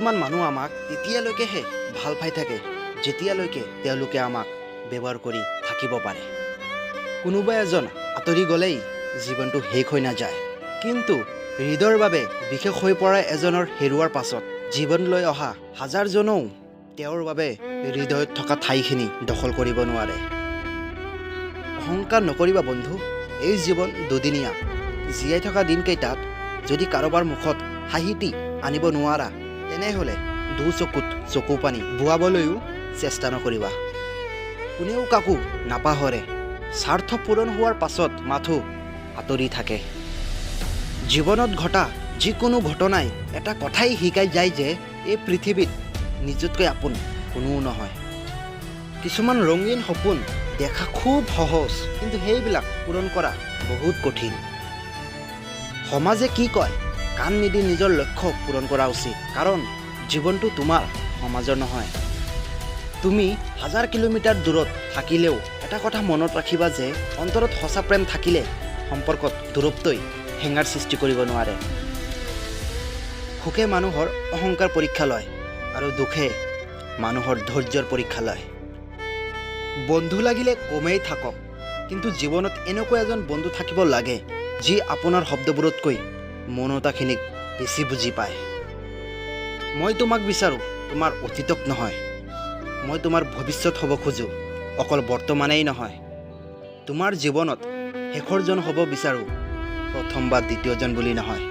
কিছুমান মানুহ আমাক তেতিয়ালৈকেহে ভাল পাই থাকে যেতিয়ালৈকে তেওঁলোকে আমাক ব্যৱহাৰ কৰি থাকিব পাৰে। কোনোবা এজন আঁতৰি গ'লেই জীৱনটো শেষ হৈ নাযায়, কিন্তু হৃদয়ৰ বাবে বিশেষ হৈ পৰা এজনৰ হেৰুৱাৰ পাছত জীৱনলৈ অহা হাজাৰজনেও তেওঁৰ বাবে হৃদয়ত থকা ঠাইখিনি দখল কৰিব নোৱাৰে। অহংকাৰ নকৰিবা বন্ধু, এই জীৱন দুদিনীয়া। জীয়াই থকা দিনকেইটাত যদি কাৰোবাৰ মুখত হাঁহিটি আনিব নোৱাৰা, তেনেহ'লে চকুত চকু পানী বোৱাবলৈও চেষ্টা নকৰিবা। কোনেও কাকো নাপাহৰে, স্বাৰ্থ পূৰণ হোৱাৰ পাছত মাথো আঁতৰি থাকে। জীৱনত ঘটা যিকোনো ঘটনাই এটা কথাই শিকাই যায় যে এই পৃথিৱীত নিজতকৈ আপোন কোনোও নহয়। কিছুমান ৰঙীন সপোন দেখা খুব সহজ, কিন্তু সেইবিলাক পূৰণ কৰা বহুত কঠিন। সমাজে কি কয় কাণ নিদি নিজৰ লক্ষ্য পূৰণ কৰা উচিত, কাৰণ জীৱনটো তোমাৰ, সমাজৰ নহয়। তুমি 1000 কিলোমিটাৰ দূৰত থাকিলেও এটা কথা মনত ৰাখিবা যে অন্তৰত সঁচা প্ৰেম থাকিলে সম্পৰ্কত দূৰত্বই হেঙাৰ সৃষ্টি কৰিব নোৱাৰে। সুখে মানুহৰ অহংকাৰ পৰীক্ষা লয় আৰু দুখে মানুহৰ ধৈৰ্যৰ পৰীক্ষা লয়। বন্ধু লাগিলে কমেই থাকক, কিন্তু জীৱনত এনেকুৱা এজন বন্ধু থাকিব লাগে যি আপোনাৰ শব্দবোৰতকৈ মৌনতাখিনিক বেছি বুজি পায়। মই তোমাক বিচাৰোঁ, তোমাৰ অতীতক নহয়। মই তোমাৰ ভৱিষ্যত হ'ব খোজোঁ, অকল বৰ্তমানেই নহয়। তোমাৰ জীৱনত শেষৰজন হ'ব বিচাৰোঁ, প্ৰথম বা দ্বিতীয়জন বুলি নহয়।